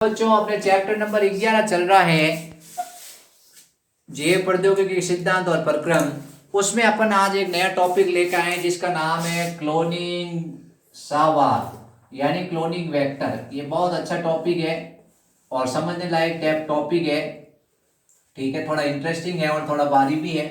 बच्चों अपने chapter number 11 चल रहा है जैव प्रौद्योगिकी सिद्धांत और प्रक्रम। उसमें अपन आज एक नया टॉपिक लेकर आए जिसका नाम है क्लोनिंग सवाल यानी क्लोनिंग वेक्टर। ये बहुत अच्छा टॉपिक है और समझने लायक टॉपिक है। ठीक है, थोड़ा इंटरेस्टिंग है और थोड़ा भारी भी है।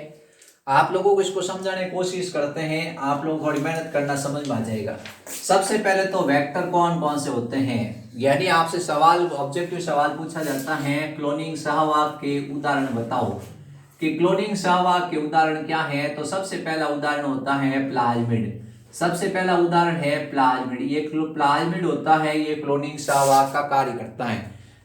आप लोगों को इसको समझाने की कोशिश करते हैं, आप लोग थोड़ी मेहनत करना, समझ में आ जाएगा। सबसे पहले तो वेक्टर कौन कौन से होते हैं, यानी आपसे सवाल ऑब्जेक्टिव सवाल पूछा जाता है क्लोनिंग सहवाक के उदाहरण बताओ कि क्लोनिंग सहवाक के उदाहरण क्या है। तो सबसे पहला उदाहरण होता है प्लाज्मिड। सबसे पहला उदाहरण है प्लाज्मिड। ये प्लाज्मिड होता है, ये क्लोनिंग सहवाक का कार्य करता है।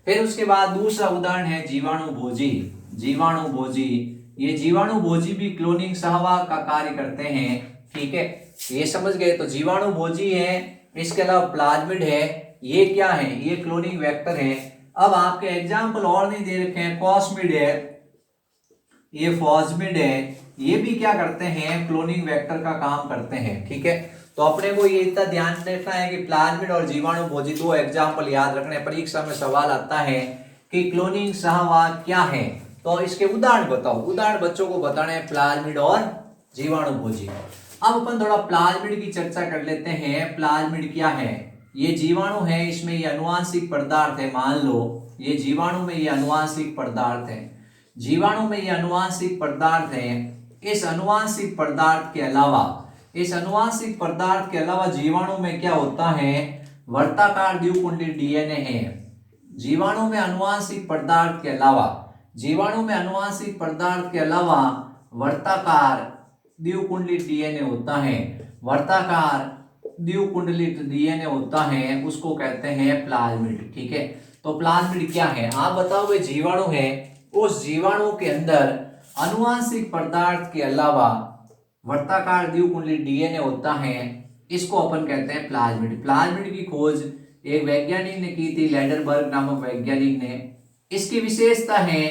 फिर उसके बाद दूसरा उदाहरण है जीवाणु भोजी। जीवाणु भोजी, ये जीवाणु भोजी भी क्लोनिंग सहवाक का कार्य करते हैं। ठीक है, ये समझ गए। तो जीवाणु भोजी है, इसके अलावा प्लाज्मिड है, ये क्या है, ये क्लोनिंग वेक्टर है। अब आपके एग्जाम्पल और नहीं दे रखे हैं, कॉस्मिड है, ये फॉस्मिड है, ये भी क्या करते हैं, क्लोनिंग वेक्टर का काम करते हैं। ठीक है, तो अपने को ये इतना ध्यान रखना है कि प्लाज्मिड और जीवाणु भोजी दो एग्जाम्पल याद रखने। परीक्षा में सवाल आता है कि क्लोनिंग सहवाक क्या है, तो इसके उदाहरण बताओ। उदाहरण बच्चों को बताने हैं प्लाज्मिड और जीवाणु भोजी। अब अपन थोड़ा प्लाज्मिड की चर्चा कर लेते हैं। प्लाज्मिड क्या है, ये जीवाणु है, इसमें ये अनुवांशिक पदार्थ है। मान लो ये जीवाणु में ये अनुवांशिक पदार्थ है, जीवाणु में ये अनुवांशिक पदार्थ है। इस अनुवांशिक पदार्थ के अलावा, इस अनुवांशिक पदार्थ के अलावा जीवाणु में क्या होता है, वर्ताकार द्विकुंडित डीएनए है। जीवाणु में अनुवांशिक पदार्थ के अलावा, जीवाणु में अनुवांशिक पदार्थ के अलावा वर्ताकार द्विकुंडलित डीएनए होता है। वर्ताकार द्विकुंडलित डीएनए होता है, उसको कहते हैं प्लाज्मिड। ठीक है, तो प्लाज्मिड क्या है आप बताओगे। जीवाणु है, उस जीवाणु के अंदर अनुवांशिक पदार्थ के अलावा वर्ताकार द्विकुंडलित डीएनए होता है, इसको अपन कहते हैं प्लाज्मिड। प्लाज्मिड की खोज एक वैज्ञानिक ने की थी, लैडरबर्ग नामक वैज्ञानिक ने। इसकी विशेषता है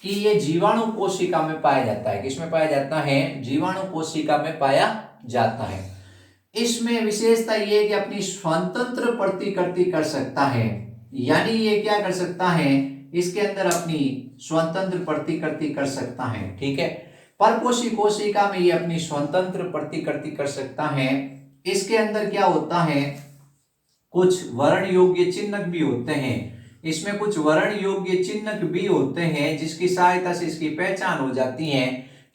कि ये जीवाणु कोशिका में पाया जाता है। किसमें पाया जाता है, जीवाणु कोशिका में पाया जाता है। इसमें विशेषता ये है कि अपनी स्वतंत्र प्रतिकृति कर सकता है, यानी ये क्या कर सकता है, इसके अंदर अपनी स्वतंत्र प्रतिकृति कर सकता है। ठीक है, परपोषी कोशिका में ये अपनी स्वतंत्र प्रतिकृति कर सकता है। इसके अंदर क्या होता है, कुछ वर्ण योग्य चिन्हक भी होते हैं। इसमें कुछ वर्ण योग्य चिन्हक भी होते हैं जिसकी सहायता से इसकी पहचान हो जाती है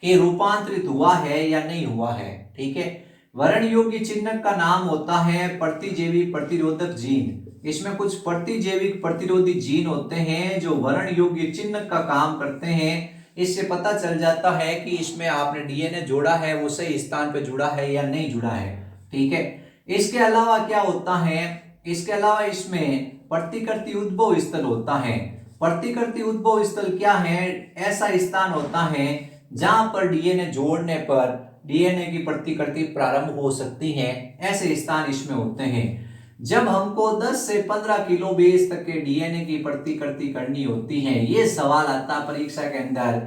कि रूपांतरित हुआ है या नहीं हुआ है। ठीक है, वर्ण योग्य चिन्हक का नाम होता है प्रतिजैविक प्रतिरोधक जीन। इसमें कुछ प्रतिजैविक प्रतिरोधी जीन होते हैं जो वर्ण योग्य चिन्हक का काम करते हैं। इससे पता चल जाता है कि इसमें आपने डीएनए जोड़ा है वो सही स्थान पे जुड़ा है या नहीं जुड़ा है। ठीक है, इसके अलावा क्या होता है, इसके अलावा इसमें प्रतिकृति उद्भव स्थल होता है। प्रतिकृति उद्भव स्थल क्या है, ऐसा स्थान होता है जहां पर डीएनए जोड़ने पर डीएनए की प्रतिकृति प्रारंभ हो सकती है। ऐसे स्थान इसमें होते हैं। जब हमको 10 से 15 किलो बेस तक के डीएनए की प्रतिकृति करनी होती है, ये सवाल आता है परीक्षा के अंदर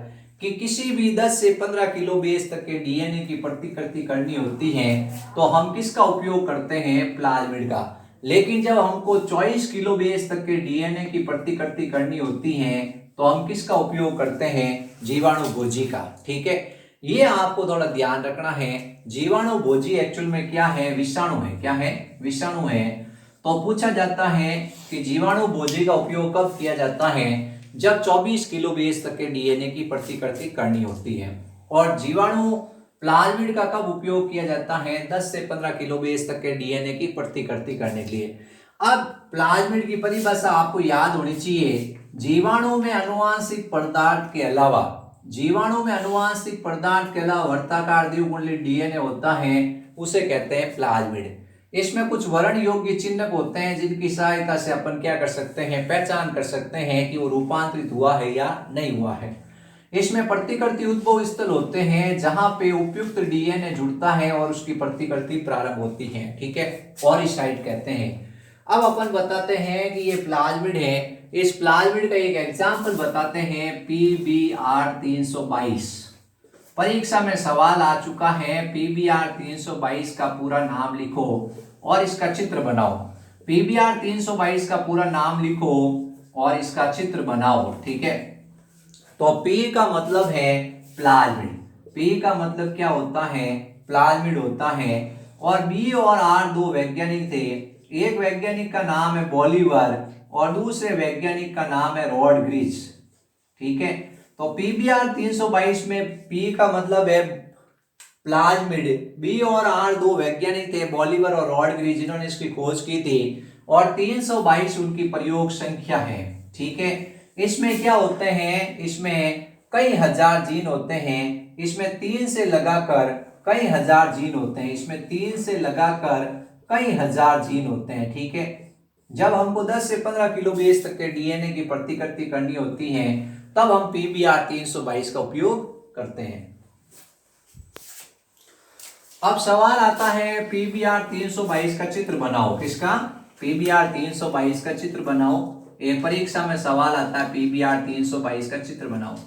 कि किसी भी 10 से 15 किलो बेस तक के डीएनए की प्रतिकृति करनी होती है तो हम किसका उपयोग करते हैं, प्लाज्मिड का। लेकिन जब हमको 24 किलो बेस तक के डीएनए की प्रतिकृति करनी होती है तो हम किसका उपयोग करते हैं, जीवाणु भोजी का। ठीक है, ये आपको थोड़ा ध्यान रखना है। जीवाणु भोजी एक्चुअल में क्या है, विषाणु है। क्या है, विषाणु है। तो पूछा जाता है कि जीवाणु भोजी का उपयोग कब किया जाता है, जब 24 किलो बेस तक के डीएनए की प्रतिकृति करनी होती है। और जीवाणु प्लाज्मिड का कब उपयोग किया जाता है, 10 से 15 किलो बेस तक के डीएनए की प्रतिकृति करने के लिए। अब प्लाज्मिड की परिभाषा आपको याद होनी चाहिए। जीवाणु में अनुवांशिक पदार्थ के अलावा, जीवाणु में अनुवांशिक पदार्थ के अलावा वर्ताकार द्विकुंडलित डीएनए होता है, उसे कहते हैं प्लाज्मिड। इसमें कुछ वर्ण योग्य चिन्हक होते हैं जिनकी सहायता से अपन क्या कर सकते हैं, पहचान कर सकते हैं कि वो रूपांतरित हुआ है या नहीं हुआ है। इसमें प्रतिकृति उद्भव स्थल होते हैं जहां पे उपयुक्त डीएनए जुड़ता है और उसकी प्रतिकृति प्रारंभ होती है। ठीक है, ओरिसाइट कहते हैं। अब अपन बताते हैं कि ये प्लाज्मिड है। इस प्लाज्मिड का एक एग्जांपल बताते हैं, PBr 322। परीक्षा में सवाल आ चुका है, PBr 322 का पूरा नाम लिखो और इसका चित्र बनाओ। PBr 322 का पूरा नाम लिखो और इसका चित्र बनाओ। ठीक है, तो P का मतलब है प्लाज्मिड। P का मतलब क्या होता है? प्लाज्मिड होता है। और B और R दो वैज्ञानिक थे। एक वैज्ञानिक का नाम है बॉलीवर और दूसरे वैज्ञानिक का नाम है रॉडग्रिज। ठीक है, तो PBr 322 में P का मतलब है प्लाज्मिड, बी और आर दो वैज्ञानिक थे बॉलीवर और रॉडग्रिज, जिन्होंने इसकी खोज की थी और 322 उनकी प्रयोग संख्या है। ठीक है, इसमें क्या होते हैं? इसमें कई हजार जीन होते हैं। इसमें 3 से लगाकर कई हजार जीन होते हैं। इसमें 3 से लगाकर कई हजार जीन होते हैं। ठीक है, जब हमको 10 से 15 किलो बेस तक के डीएनए की प्रतिकृति करनी होती है तब हम PBr 322 का उपयोग करते हैं। अब सवाल आता है PBr 322 का चित्र बनाओ। किसका? PBr 322 का चित्र बनाओ। ये परीक्षा में सवाल आता है PBr 322 का चित्र बनाओ।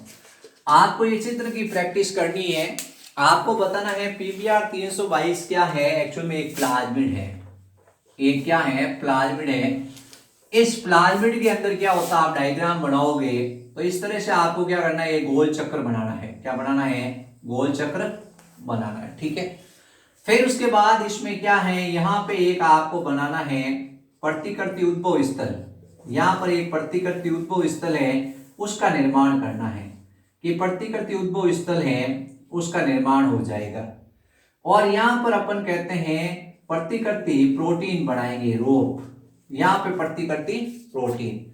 आपको ये चित्र की प्रैक्टिस करनी है। आपको बताना है PBr 322 क्या है। एक्चुअल में एक प्लाज्मिड है। एक क्या है? प्लाज्मिड है। इस प्लाज्मिड के अंदर क्या होता है? आप डायग्राम बनाओगे तो इस तरह से आपको क्या करना है? ये गोल चक्र बनाना है। क्या बनाना है? गोल चक्र बनाना है। ठीक है, फिर उसके बाद इसमें क्या है? यहाँ पे एक आपको बनाना है प्रतिकृति उद्भव स्थल। यहाँ पर एक प्रतिकृति उद्भव स्थल है, उसका निर्माण करना है कि प्रतिकृति उद्भव स्थल है उसका निर्माण हो जाएगा। और यहाँ पर अपन कहते हैं प्रतिकृति प्रोटीन बनाएंगे, रोप। यहाँ पे प्रतिकृति प्रोटीन,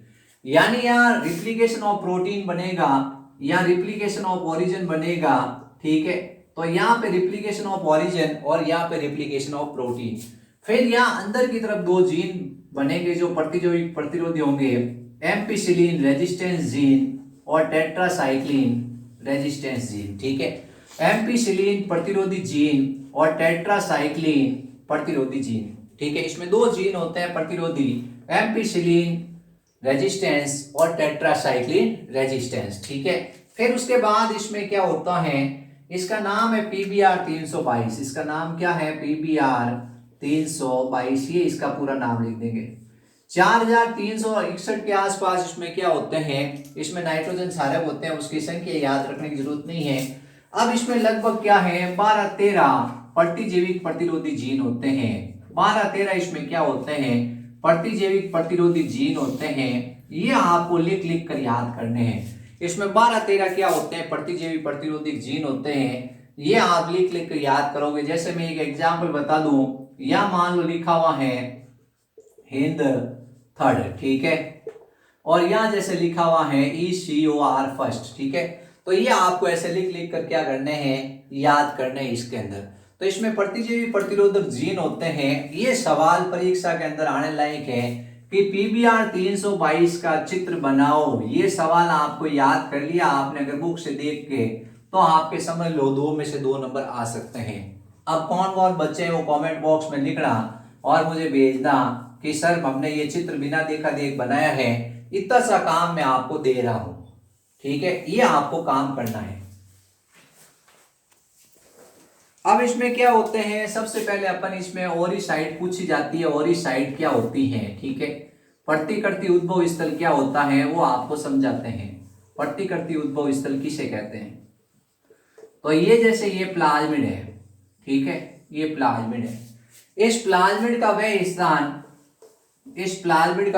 यानी यहाँ रिप्लिकेशन ऑफ प्रोटीन बनेगा या रिप्लिकेशन ऑफ ओरिजिन बनेगा। ठीक है, तो यहाँ पे रिप्लिकेशन ऑफ ओरिजिन और यहाँ पे रिप्लिकेशन ऑफ प्रोटीन। फिर यहाँ अंदर की तरफ दो जीन बनेंगे जो प्रतिरोधी होंगे, एम्पिसिलिन रेजिस्टेंस जीन और टेट्रासाइक्लिन रेजिस्टेंस जीन। ठीक है, एम्पिसिलिन प्रतिरोधी जीन और टेट्रासाइक्लिन प्रतिरोधी जीन। ठीक है, इसमें दो जीन होते हैं प्रतिरोधी, एम्पिसिलिन रेजिस्टेंस और टेट्रासाइक्लिन रेजिस्टेंस। ठीक है, फिर उसके बाद इसमें क्या होता है? इसका नाम है PBr 322। इसका नाम क्या है? PBr 322। ये इसका पूरा नाम लिख देंगे। 4361 के आसपास इसमें क्या होते हैं? इसमें नाइट्रोजन क्षारक होते हैं, उसकी संख्या याद रखने की जरूरत नहीं है। अब इसमें लगभग क्या है? 12-13 प्रतिजैविक प्रतिरोधी जीन होते हैं। 12-13 इसमें क्या होते हैं? प्रतिजैविक प्रतिरोधी जीन होते हैं। ये आपको लिख लिख कर याद करने हैं। इसमें 12-13 क्या होते हैं? प्रतिजैविक प्रतिरोधी जीन होते हैं। ये आप लिख लिख कर याद करोगे। जैसे मैं एक एग्जाम्पल बता दूं, या मान लो लिखा हुआ है हिंद थर्ड। ठीक है, और यहाँ जैसे लिखा हुआ है ECOR फर्स्ट। ठीक है, तो ये आपको ऐसे लिख लिख कर क्या करने हैं? याद करने हैं इसके अंदर। तो इसमें प्रतिजैविक प्रतिरोधक जीन होते हैं। ये सवाल परीक्षा के अंदर आने लायक है कि PBr 322 का चित्र बनाओ। ये सवाल आपको याद कर लिया आपने अगर बुक से देख के, तो आपके समझ लो 2 में से 2 नंबर आ सकते हैं। अब कौन कौन बच्चे हैं वो कमेंट बॉक्स में लिखना और मुझे भेजना कि सर हमने ये चित्र बिना देखा देख बनाया है। इतना सा काम मैं आपको दे रहा हूं। ठीक है, ये आपको काम करना है। अब इसमें क्या होते हैं? सबसे पहले अपन इसमें ओरिसाइट पूछी जाती है। ओरिसाइट क्या होती है? ठीक है, प्रतिकृति उद्भव स्थल क्या होता है वो आपको समझाते हैं। प्रतिकृति उद्भव स्थल किसे कहते हैं? तो ये जैसे ये प्लाज्मिड है। ठीक है, ये प्लाज्मिड है। इस प्लाज्मिड का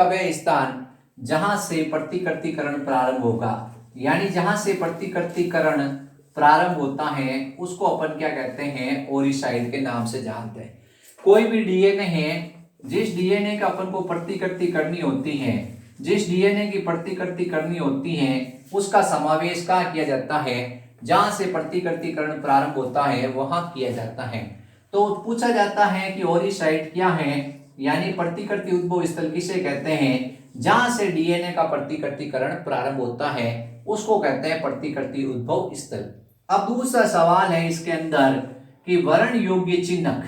वह स्थान जहां से प्रतिकृतिकरण प्रारंभ होगा, यानी जहां से प्रतिकृतिकरण प्रारंभ होता है उसको अपन क्या कहते हैं? ओरिसाइट के नाम से जानते हैं। कोई भी डीएनए है, जिस डीएनए का अपन को प्रतिकृति करनी होती है, जिस डीएनए की प्रतिकृति करनी होती है उसका समावेश कहाँ किया जाता है? जहां से प्रतिकृतिकरण प्रारंभ होता है वहां किया जाता है। तो पूछा जाता है कि ओरिसाइट क्या है, यानी प्रतिकृति उद्भव स्थल किसे कहते हैं? जहां से डीएनए का प्रतिकृतिकरण प्रारंभ होता है उसको कहते हैं प्रतिकृति उद्भव स्थल। अब दूसरा सवाल है इसके अंदर कि वर्ण योग्य चिन्ह,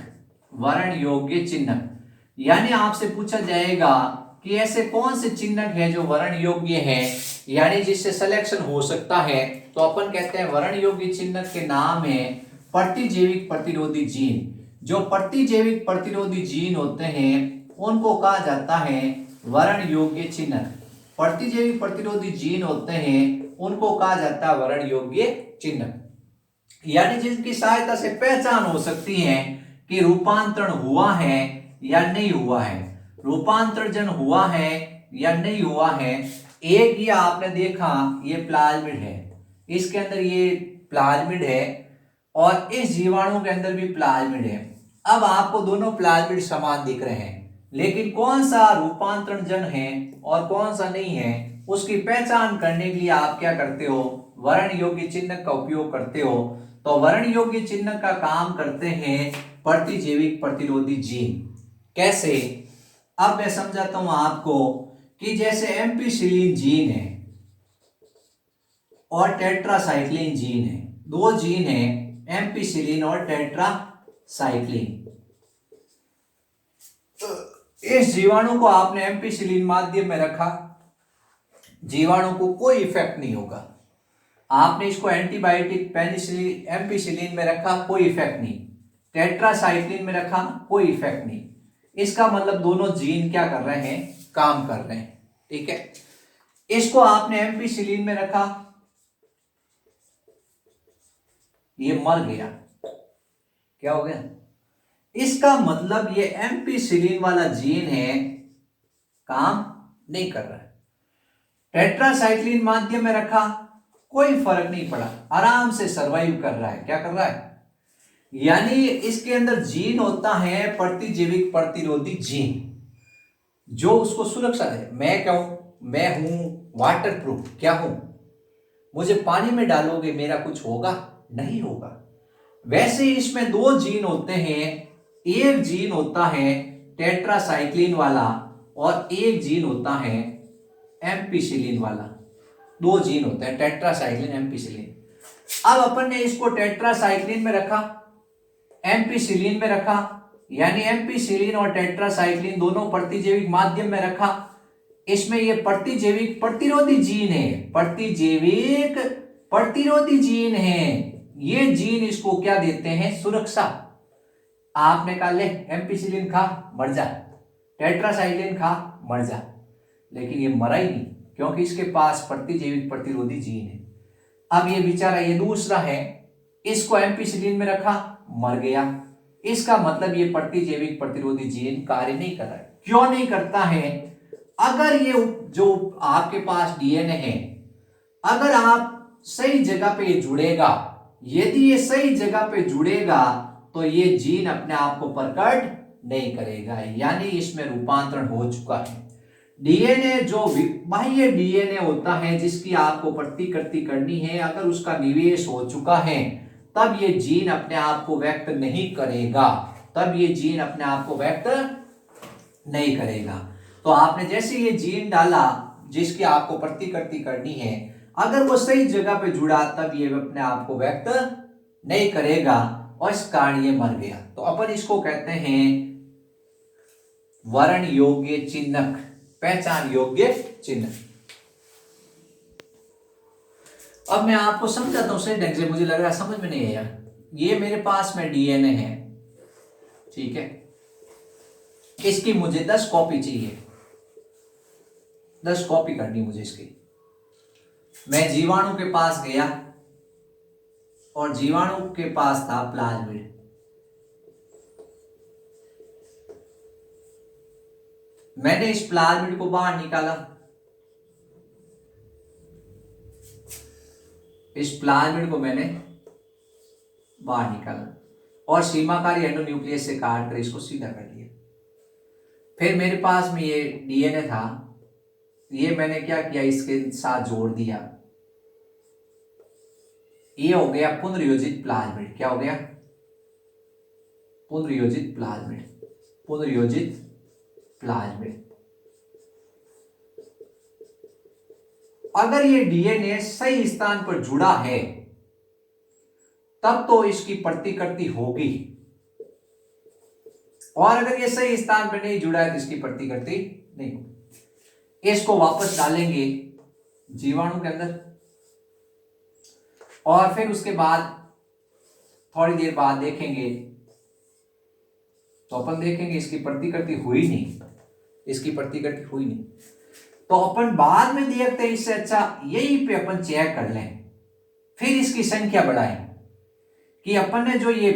यानी आपसे पूछा जाएगा कि ऐसे कौन से चिन्ह है जो वर्ण योग्य है, यानी जिससे सिलेक्शन हो सकता है। तो अपन कहते हैं वर्ण योग्य चिन्ह के नाम है प्रतिजैविक प्रतिरोधी जीन। जो प्रतिजैविक प्रतिरोधी जीन होते हैं उनको कहा जाता है वर्ण योग्य चिन्ह। प्रतिजैविक प्रतिरोधी जीन होते हैं उनको कहा जाता है वरण योग्य चिन्ह, यानी जिनकी सहायता से पहचान हो सकती है कि रूपांतरण हुआ है या नहीं हुआ है, रूपांतरण जन हुआ है या नहीं हुआ है। एक ये आपने देखा ये प्लाज्मिड है, इसके अंदर ये प्लाज्मिड है और इस जीवाणु के अंदर भी प्लाज्मिड है। अब आपको दोनों प्लाज्मिड समान दिख रहे हैं, लेकिन कौन सा रूपांतरण जन है और कौन सा नहीं है उसकी पहचान करने के लिए आप क्या करते हो, वर्ण योग्य चिन्ह का उपयोग करते हो। तो वर्ण योग्य चिन्ह का काम करते हैं प्रतिजैविक प्रतिरोधी जीन। कैसे, अब मैं समझाता हूं आपको कि जैसे एम्पिसिलिन जीन है और टेट्रासाइक्लिन जीन है, दो जीन है एम्पिसिलिन और टेट्रासाइक्लिन। इस जीवाणु को आपने एम्पिसिलिन माध्यम में रखा, जीवाणु को कोई इफेक्ट नहीं होगा। आपने इसको एंटीबायोटिक पेनिसिलिन एम्पिसिलिन में रखा, कोई इफेक्ट नहीं। टेट्रासाइक्लिन में रखा, कोई इफेक्ट नहीं। इसका मतलब दोनों जीन क्या कर रहे हैं, काम कर रहे हैं। ठीक है, इसको आपने एम्पिसिलिन में रखा, ये मर गया, क्या हो गया, इसका मतलब ये एम्पिसिलिन वाला जीन है काम नहीं कर रहा है। टेट्रासाइक्लिन माध्यम में रखा, कोई फर्क नहीं पड़ा, आराम से सरवाइव कर रहा है। क्या कर रहा है, यानी इसके अंदर जीन होता है प्रतिजैविक प्रतिरोधी जीन जो उसको सुरक्षा दे। मैं क्या हूं, मैं हूं वाटर प्रूफ। क्या हूं, मुझे पानी में डालोगे मेरा कुछ होगा नहीं होगा। वैसे इसमें दो जीन होते हैं, एक जीन होता है टेट्रासाइक्लिन वाला और एक जीन होता है एम्पिसिलिन वाला। दो जीन होते हैं टेट्रासाइक्लिन एम्पिसिलिन। अब अपन ने इसको टेट्रासाइक्लिन में रखा, एम्पिसिलिन में रखा, यानी एम्पिसिलिन और टेट्रासाइक्लिन दोनों प्रतिजैविक माध्यम में रखा। इसमें ये प्रतिजैविक प्रतिरोधी जीन है, प्रतिजैविक प्रतिरोधी जीन है। ये जीन इसको क्या देते हैं, सुरक्षा। आपने कहा ले एम्पिसिलिन खा मर जा, टेट्रासाइक्लिन खा मर जा, लेकिन ये मरा ही नहीं क्योंकि इसके पास प्रतिजैविक प्रतिरोधी जीन है। अब ये बेचारा ये दूसरा है, इसको एम्पिसिलिन में रखा मर गया। इसका मतलब ये प्रतिजैविक प्रतिरोधी जीन कार्य नहीं कर रहा है। क्यों नहीं करता है, अगर ये जो आपके पास डीएनए है, अगर आप सही जगह पे ये जुड़ेगा, यदि ये सही जगह पे जुड़ेगा तो ये जीन अपने आप को प्रकट नहीं करेगा, यानी इसमें रूपांतरण हो चुका है। डीएनए जो बाह्य डीएनए होता है जिसकी आपको प्रतिकृति करनी है, अगर उसका निवेश हो चुका है तब ये जीन अपने आप को व्यक्त नहीं करेगा, तब ये जीन अपने आप को व्यक्त नहीं करेगा। तो आपने जैसे ये जीन डाला जिसकी आपको प्रतिकृति करनी है, अगर वो सही जगह पे जुड़ा तब ये अपने आप को व्यक्त नहीं करेगा और इस कारण ये मर गया। तो अपन इसको कहते हैं वर्ण योग्य चिन्हक, पहचान योग्य चिन्ह। अब मैं आपको समझाता हूं सही ढंग से, मुझे लग रहा है समझ में नहीं आया। ये मेरे पास में डीएनए है, ठीक है, इसकी मुझे 10 कॉपी चाहिए, 10 कॉपी करनी मुझे इसकी। मैं जीवाणु के पास गया और जीवाणु के पास था प्लाज्मिड। मैंने इस प्लाज्मिड को बाहर निकाला, इस प्लाज्मिड को मैंने बाहर निकाला और सीमाकारी एंडोन्यूक्लियस से काट कर इसको सीधा कर लिया। फिर मेरे पास में ये डीएनए था, ये मैंने क्या किया, इसके साथ जोड़ दिया। ये हो गया पुनर्योजित प्लाज्मिड। क्या हो गया, पुनर्योजित प्लाज्मिड, पुनर्योजित प्लाज्मिड। अगर ये डीएनए सही स्थान पर जुड़ा है तब तो इसकी प्रतिकृति होगी, और अगर ये सही स्थान पर नहीं जुड़ा है तो इसकी प्रतिकृति नहीं होगी। इसको वापस डालेंगे जीवाणु के अंदर और फिर उसके बाद थोड़ी देर बाद देखेंगे तो अपन देखेंगे इसकी प्रतिकृति हुई नहीं, इसकी प्रतिकृति हुई नहीं। तो अपन बाद में देखते हैं, इससे अच्छा यही पे अपन चेक कर लें, फिर इसकी संख्या बढ़ाएं कि अपन ने जो ये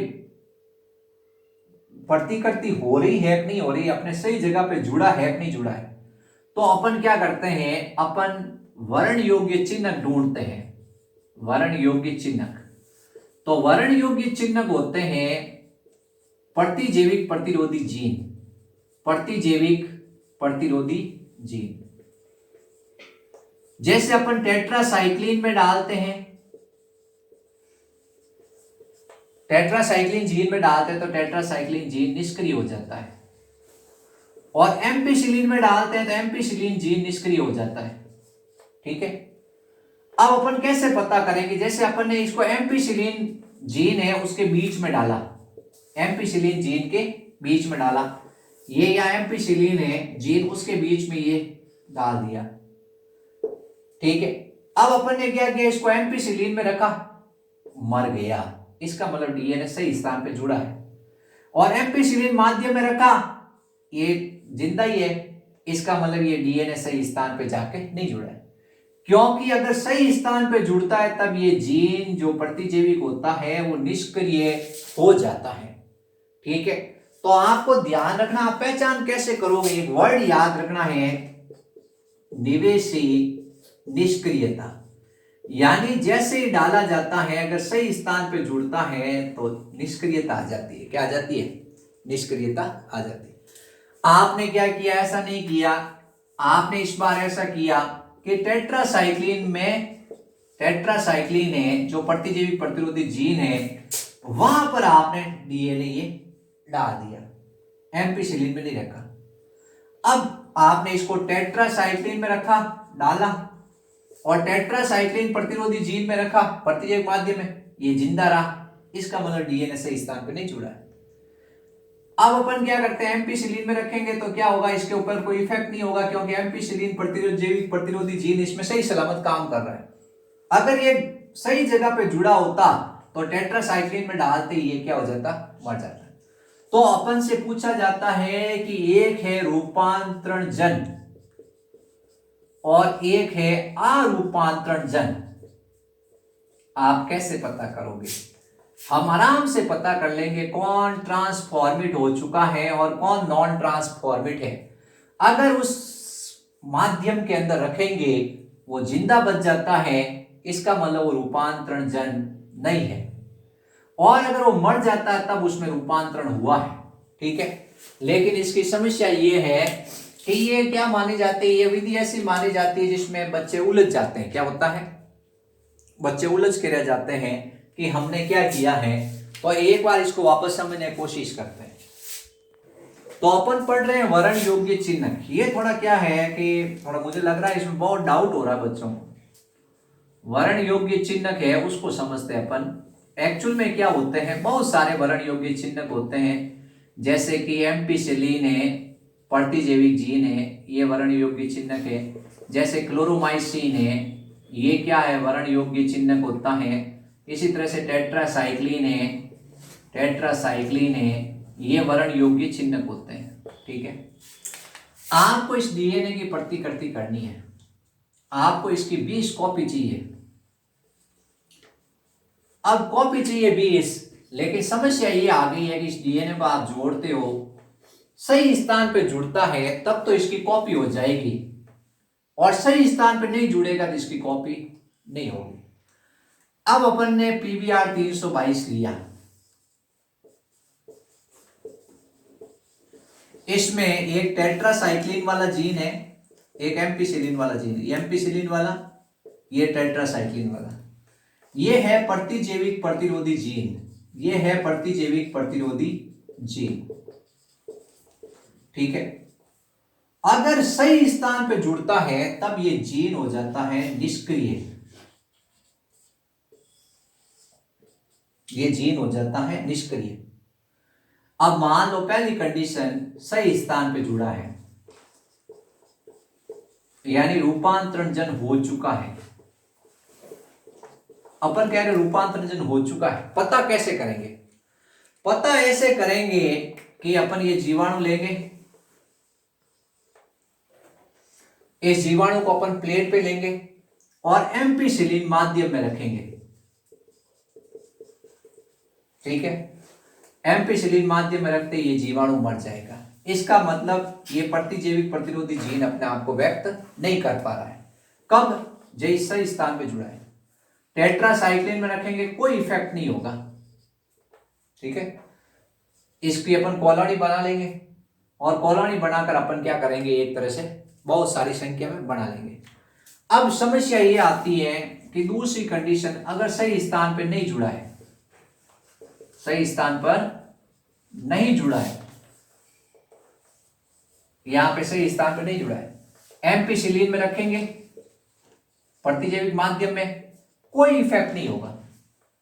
प्रतिकृति हो रही है कि नहीं हो रही, अपने सही जगह पे जुड़ा है कि नहीं जुड़ा है। तो अपन क्या करते हैं, अपन वर्ण योग्य चिन्ह ढूंढते हैं, वर्ण योग्य चिन्ह। तो वर्ण योग्य चिन्ह होते हैं प्रतिजैविक प्रतिरोधी जीन, प्रतिजैविक प्रतिरोधी जीन। जैसे अपन टेट्रासाइक्लिन में डालते हैं, टेट्रासाइक्लिन जीन में डालते हैं तो टेट्रासाइक्लिन जीन निष्क्रिय हो जाता है, और एम्पिसिलिन में डालते हैं तो एम्पिसिलिन जीन निष्क्रिय हो जाता है। ठीक है, अब अपन कैसे पता करेंगे, जैसे अपन ने इसको एम्पिसिलिन जीन है उसके बीच में डाला, एम्पिसिलिन जीन के बीच में डाला, ये या एम्पिसिलिन है जीन उसके बीच में ये डाल दिया। ठीक है, अब अपन ने क्या किया, इसको एम्पिसिलिन में रखा, मर गया, इसका मतलब डीएनए सही स्थान पे जुड़ा है। और एम्पिसिलिन माध्यम में रखा, ये जिंदा ही है, इसका मतलब ये डीएनए सही स्थान पे जाके नहीं जुड़ा है। क्योंकि अगर सही स्थान पे जुड़ता है तब ये जीन जो प्रतिजैविक होता है वो निष्क्रिय हो जाता है। ठीक है, तो आपको ध्यान रखना, आप पहचान कैसे करोगे, एक वर्ड याद रखना है, निवेशी निष्क्रियता। यानी जैसे ही डाला जाता है अगर सही स्थान पे जुड़ता है तो निष्क्रियता आ जाती है। क्या आ जाती है, निष्क्रियता आ जाती है। आपने क्या किया, ऐसा नहीं किया, आपने इस बार ऐसा किया कि टेट्रासाइक्लिन में, टेट्रासाइक्लिन है जो प्रतिजैविक प्रतिरोधी जीन है, वहां पर आपने डीएनए ये डाल दिया, एम्पिसिलिन में नहीं रखा। अब आपने इसको टेट्रासाइक्लिन में रखा, डाला, और टेट्रासाइक्लिन प्रतिरोधी जीन में रखा प्रतिजैविक माध्यम में, ये जिंदा रहा, इसका मतलब डीएनए सही स्थान पे नहीं जुड़ा है। अब अपन क्या करते हैं, एम्पिसिलिन में रखेंगे तो क्या होगा, इसके ऊपर कोई इफेक्ट नहीं होगा, क्योंकि एम्पिसिलिन जैविक प्रतिरोधी जीन इसमें सही सलामत काम कर रहा है। अगर ये सही जगह पे जुड़ा होता तो टेट्रासाइक्लिन में डालते ही ये क्या हो जाता, मर जाता। तो अपन से पूछा जाता है कि एक है रूपांतरण जन और एक है अरूपांतरण जन, आप कैसे पता करोगे? हम आराम से पता कर लेंगे कौन ट्रांसफॉर्मेट हो चुका है और कौन नॉन ट्रांसफॉर्मेट है। अगर उस माध्यम के अंदर रखेंगे वो जिंदा बच जाता है, इसका मतलब वो रूपांतरण जन नहीं है, और अगर वो मर जाता है तब उसमें रूपांतरण हुआ है। ठीक है, लेकिन इसकी समस्या ये है कि ये क्या मानी जाती है, ये विधि ऐसी मानी जाती है जिसमें बच्चे उलझ जाते हैं। क्या होता है, बच्चे उलझ के रह जाते हैं कि हमने क्या किया है। तो एक बार इसको वापस समझने की कोशिश करते हैं। तो अपन पढ़ रहे हैं वर्ण योग्य चिन्ह। ये थोड़ा क्या है कि थोड़ा मुझे लग रहा है इसमें बहुत डाउट हो रहा है बच्चों को। वर्ण योग्य चिन्ह है उसको समझते हैं अपन। एक्चुअल में क्या होते हैं, बहुत सारे वर्ण योग्य चिन्ह होते हैं, जैसे कि एम्पिसिलिन है, प्रतिजैविक जीन है, ये वर्ण योग्य चिन्ह है। जैसे क्लोरोमाइसिन है, ये क्या है, वर्ण योग्य चिन्ह होता है। इसी तरह से टेट्रासाइक्लिन है, टेट्रासाइक्लिन है, ये वर्ण योग्य चिन्ह होते हैं। ठीक है, आपको इस डीएनए की प्रतिकृति करनी है, आपको इसकी 20 कॉपी चाहिए। अब कॉपी चाहिए 20, लेकिन समस्या ये आ गई है कि इस डीएनए को आप जोड़ते हो, सही स्थान पे जुड़ता है तब तो इसकी कॉपी हो जाएगी, और सही स्थान पे नहीं जुड़ेगा तो इसकी कॉपी नहीं होगी। अब अपन ने पीबीआर 322 लिया, इसमें एक टेट्रासाइक्लिन वाला जीन है, एक एम्पिसिलिन वाला जीन है। ये एम्पिसिलिन वाला, ये टेट्रासाइक्लिन वाला, ये है प्रतिजैविक प्रतिरोधी जीन, ये है प्रतिजैविक प्रतिरोधी जीन। ठीक है, अगर सही स्थान पे जुड़ता है तब ये जीन हो जाता है निष्क्रिय, ये जीन हो जाता है निष्क्रिय। अब मान लो पहली कंडीशन सही स्थान पे जुड़ा है, यानी रूपांतरण जन हो चुका है। अपन कह रहे रूपांतरण जन हो चुका है, पता कैसे करेंगे? पता ऐसे करेंगे कि अपन ये जीवाणु लेंगे, इस जीवाणु को अपन प्लेट पे लेंगे और एम्पिसिलिन माध्यम में रखेंगे। ठीक है, एम्पिसिलिन माध्यम में रखते ये जीवाणु मर जाएगा। इसका मतलब ये प्रतिजैविक प्रतिरोधी जीन अपने आप को व्यक्त नहीं कर पा रहा है। कब? जो सही स्थान पे जुड़ा है। टेट्रासाइक्लिन में रखेंगे कोई इफेक्ट नहीं होगा। ठीक है, इसकी अपन कॉलोनी बना लेंगे और कॉलोनी बनाकर अपन क्या करेंगे, एक तरह से बहुत सारी संख्या में बना लेंगे। अब समस्या ये आती है कि दूसरी कंडीशन, अगर सही स्थान पे नहीं जुड़ा है, सही स्थान पर नहीं जुड़ा है, यहां पे सही स्थान पर नहीं जुड़ा है, एम्पिसिलिन में रखेंगे प्रतिजैविक माध्यम में कोई इफेक्ट नहीं होगा,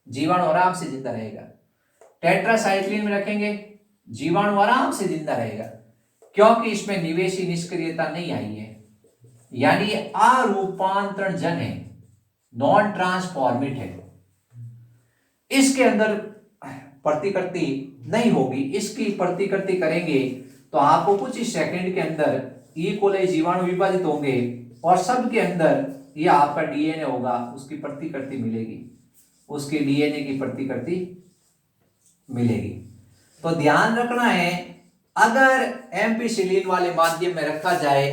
जीवाणु आराम से जिंदा रहेगा। टेट्रासाइक्लिन में रखेंगे, जीवाणु आराम से जिंदा रहेगा, क्योंकि इसमें निवेशी निष्क्रियता नहीं आई है, यानी अरूपांतरण जन है, नॉन ट्रांसफॉर्मेट है। इसके अंदर प्रतिकृति नहीं होगी। इसकी प्रतिकृति करेंगे तो आपको कुछ ही सेकंड के अंदर ई कोलाई जीवाणु विभाजित होंगे और सबके अंदर ये आपका डीएनए होगा, उसकी प्रतिकृति मिलेगी, उसकी डीएनए की प्रतिकृति मिलेगी। तो ध्यान रखना है, अगर एम्पिसिलिन वाले माध्यम में रखा जाए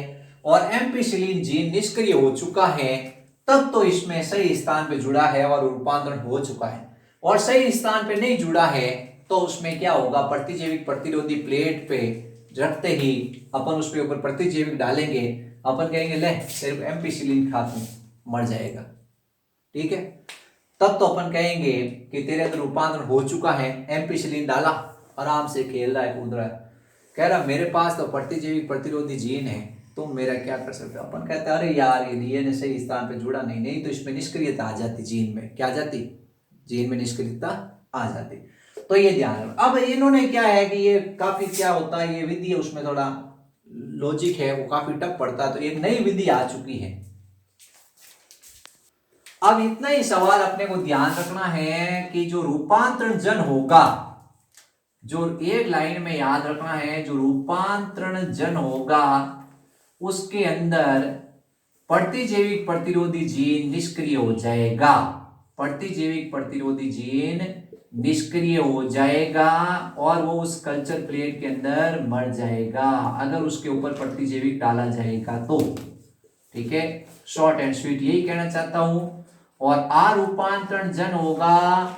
और एम्पिसिलिन जीन निष्क्रिय हो चुका है, तब तो इसमें सही स्थान पे जुड़ा है और रूपांतरण हो चुका है। और सही स्थान पे नहीं जुड़ा है तो उसमें क्या होगा, प्रतिजैविक प्रतिरोधी प्लेट पे रखते ही अपन उसके ऊपर प्रतिजैविक डालेंगे, अपन कहेंगे ले सिर्फ एम्पिसिलिन खा तू मर जाएगा। ठीक है, तब तो अपन कहेंगे कि तेरे अंदर रूपांतरण हो चुका है, एम्पिसिलिन डाला, आराम से खेल रहा है, कूद रहा है, कह रहा मेरे पास तो प्रतिजैविक प्रतिरोधी जीन है, तुम मेरा क्या कर सकते हो। अपन कहते हैं अरे यार ये डीएनए सही स्थान पे जुड़ा नहीं तो इसमें निष्क्रियता आ जाती, जीन में क्या आ जाती, जीन में निष्क्रियता आ जाती। तो ये ध्यान रखो। अब इन्होंने क्या है कि ये काफी क्या होता है, ये विधि है उसमें थोड़ा लॉजिक है, वो काफी टफ पड़ता है, तो एक नई विधि आ चुकी है। अब इतना ही सवाल अपने को ध्यान रखना है कि जो रूपांतरण जन होगा, जो एक लाइन में याद रखना है, जो रूपांतरण जन होगा उसके अंदर प्रतिजैविक प्रतिरोधी जीन निष्क्रिय हो जाएगा, प्रतिजैविक प्रतिरोधी जीन निष्क्रिय हो जाएगा और वो उस कल्चर प्लेट के अंदर मर जाएगा अगर उसके ऊपर प्रतिजैविक डाला जाएगा तो। ठीक है, शॉर्ट एंड स्वीट यही कहना चाहता हूं। और अरूपांतरण जन होगा,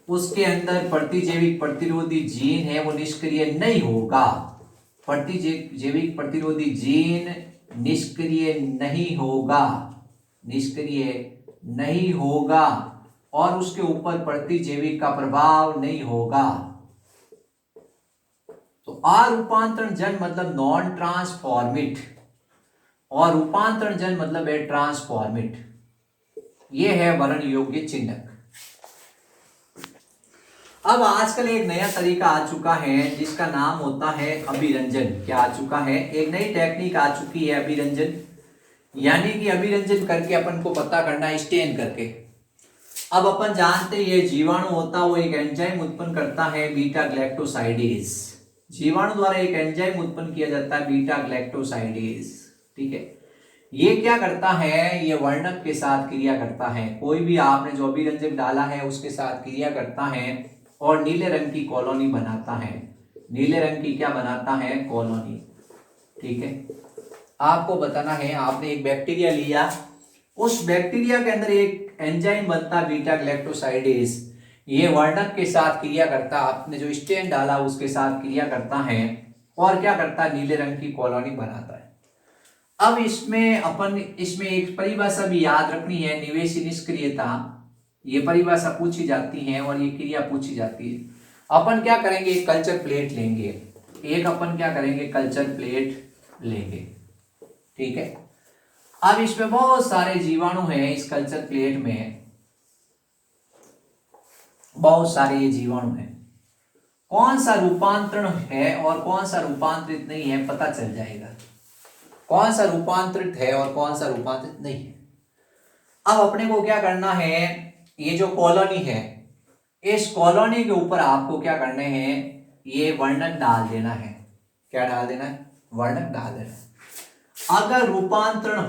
उसके अंदर प्रतिजैविक प्रतिरोधी जीन है वो निष्क्रिय नहीं होगा, प्रतिजैविक प्रतिरोधी जीन निष्क्रिय नहीं होगा, निष्क्रिय नहीं होगा और उसके ऊपर प्रतिजैविक का प्रभाव नहीं होगा। तो अरूपांतरण जन मतलब नॉन ट्रांसफॉर्मेट और रूपांतरण जन मतलब है ट्रांसफॉर्मेट। ये है वर्ण योग्य चिन्हक। अब आजकल एक नया तरीका आ चुका है जिसका नाम होता है अभिरंजन। क्या आ चुका है? एक नई टेक्निक आ चुकी है अभिरंजन, यानी कि अभिरंजन करके अपन को पता करना है स्टेन करके। अब अपन जानते हैं ये जीवाणु होता है वो एक एंजाइम उत्पन्न करता है बीटा ग्लैक्टोसाइडेज। जीवाणु द्वारा एक एंजाइम उत्पन्न किया जाता है बीटा ग्लैक्टोसाइडेज। ठीक है, ये क्या करता है, ये वर्णक के साथ क्रिया करता है। कोई भी आपने जो अभिरंजक डाला है उसके साथ क्रिया करता है और नीले रंग की कॉलोनी बनाता है। नीले रंग की क्या बनाता है? कॉलोनी। ठीक है, आपको बताना है, आपने एक बैक्टीरिया लिया, उस बैक्टीरिया के अंदर एक एंजाइम बनता है बीटा ग्लैक्टोसाइडेज। ये वर्णक के साथ क्रिया करता है, आपने जो स्टेन डाला उसके साथ क्रिया करता है और क्या करता है, नीले रंग की कॉलोनी बनाता है। अब इसमें एक परिभाषा भी याद रखनी है, निवेशी निष्क्रियता। ये परिभाषा पूछी जाती है और ये क्रिया पूछी जाती है। अपन क्या करेंगे, एक कल्चर प्लेट लेंगे, एक अपन क्या करेंगे, कल्चर प्लेट लेंगे। ठीक है, अब इसमें बहुत सारे जीवाणु हैं, इस कल्चर प्लेट में बहुत सारे ये जीवाणु हैं। कौन सा रूपांतरण है और कौन सा रूपांतरित नहीं है पता चल जाएगा, कौन सा रूपांतरित है और कौन सा रूपांतरित नहीं है। अब अपने को क्या करना है, ये जो कॉलोनी है, इस कॉलोनी के ऊपर आपको क्या करने हैं, ये वर्णक डाल देना है। क्या डाल देना है? वर्णक डाल देना है। अगर रूपांतरण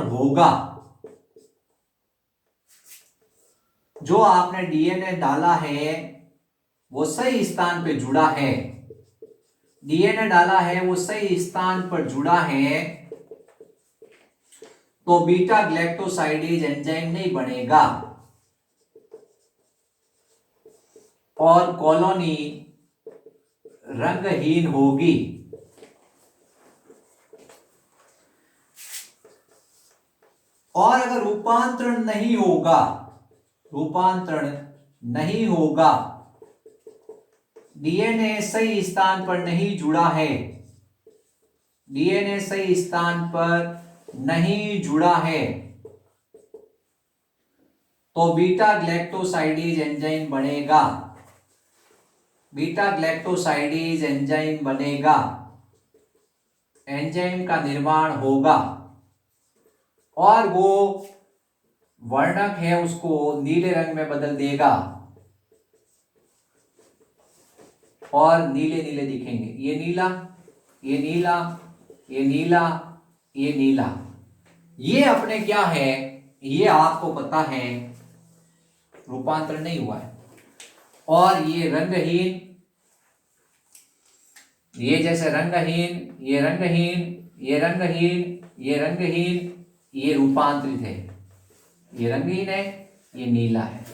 होगा, जो आपने डीएनए डाला है वो सही स्थान पे जुड़ा है, डीएनए डाला है वो सही स्थान पर जुड़ा है, तो बीटा ग्लैक्टोसाइडेज एंजाइम नहीं बनेगा और कॉलोनी रंगहीन होगी। और अगर रूपांतरण नहीं होगा, डीएनए सही स्थान पर नहीं जुड़ा है, डीएनए सही स्थान पर नहीं जुड़ा है, तो बीटा ग्लैक्टोसाइडेज एंजाइम बनेगा, बीटा ग्लैक्टोसाइडेज एंजाइम बनेगा, एंजाइम का निर्माण होगा और वो वर्णक है उसको नीले रंग में बदल देगा और नीले नीले दिखेंगे, ये नीला, ये नीला, ये नीला, ये नीला। ये अपने क्या है, ये आपको पता है रूपांतरण नहीं हुआ है। और ये रंगहीन, ये जैसे रंगहीन, ये रंगहीन, ये रंगहीन, ये रंगहीन, ये रूपांतरित है, ये रंगहीन है, ये नीला है।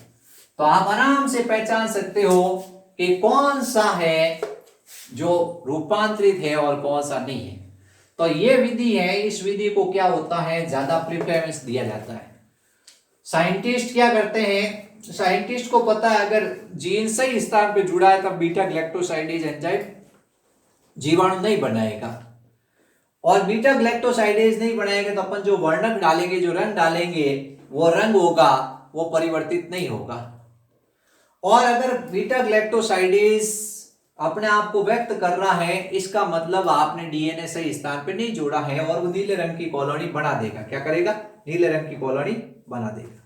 तो आप आराम से पहचान सकते हो कि कौन सा है जो रूपांतरित है और कौन सा नहीं है। तो ये विधि है, इस विधि को क्या होता है, ज्यादा प्रेफरेंस दिया जाता है। साइंटिस्ट क्या करते हैं, साइंटिस्ट को पता है अगर जीन सही स्थान पे जुड़ा है तब बीटा ग्लैक्टोसाइडेज एंजाइम जीवाणु नहीं बनाएगा, और बीटा ग्लैक्टोसाइडेज नहीं बनाएगा तो अपन जो वर्णक डालेंगे, जो रंग डालेंगे, वो रंग होगा वो परिवर्तित नहीं होगा। और अगर बीटा ग्लैक्टोसाइडेज अपने आप को व्यक्त कर रहा है, इसका मतलब आपने डीएनए सही स्थान पे नहीं जोड़ा है और वो नीले रंग की कॉलोनी बना देगा। क्या करेगा, नीले रंग की कॉलोनी बना देगा।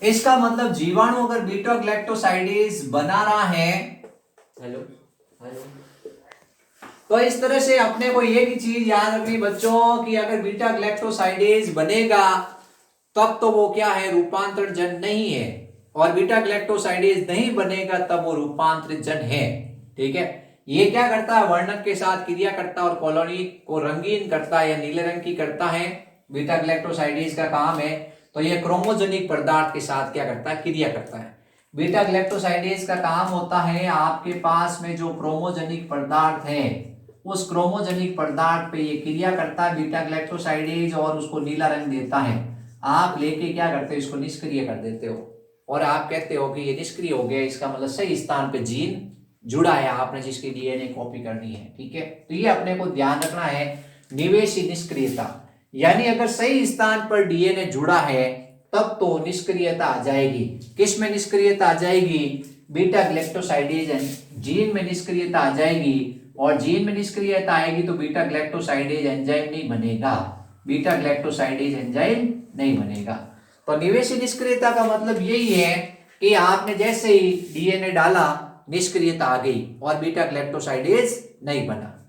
इसका मतलब जीवाणु अगर बीटा ग्लैक्टोसाइडेज बना रहा है, हेलो, तो इस तरह से अपने को ये भी चीज याद रखनी बच्चों कि अगर बीटा ग्लैक्टोसाइडेज बनेगा तब तो वो क्या है, रूपांतरण जन नहीं है, और बीटा ग्लैक्टोसाइडेज नहीं बनेगा तब वो रूपांतरित जन है। ठीक है, ये क्या करता है, वर्णक के साथ क्रिया करता है और कॉलोनी को रंगीन करता है या नीले रंग की करता है। बीटा ग्लैक्टोसाइडेज का काम है, तो ये क्रोमोजेनिक पदार्थ के साथ क्या करता है, क्रिया करता है। बीटा ग्लैक्टोसाइडेज का काम होता है आपके पास में जो क्रोमोजेनिक पदार्थ है, उस क्रोमोजेनिक पदार्थ पे ये क्रिया करता है बीटा ग्लैक्टोसाइडेज और उसको नीला रंग देता है। आप लेके क्या करते हो, इसको निष्क्रिय कर देते हो और आप कहते हो कि ये निष्क्रिय हो गया, इसका मतलब सही स्थान पे जीन जुड़ा है आपने जिसकी डीएनए कॉपी करनी है। ठीक है, तो ये अपने को ध्यान रखना है, निवेशी निष्क्रियता, यानी अगर सही स्थान पर डीएनए जुड़ा है तब तो निष्क्रियता आ जाएगी। किस में निष्क्रियता आ जाएगी, बीटा ग्लैक्टोसाइडेज जीन में निष्क्रियता आ जाएगी, और जीन में निष्क्रियता आएगी तो बीटा ग्लैक्टोसाइडेज एंजाइम नहीं बनेगा, बीटा ग्लैक्टोसाइडेज एंजाइम नहीं बनेगा। तो निवेशी निष्क्रियता का मतलब यही है कि आपने जैसे ही डीएनए डाला निष्क्रियता आ गई और बीटा ग्लैक्टोसाइडेज नहीं बना।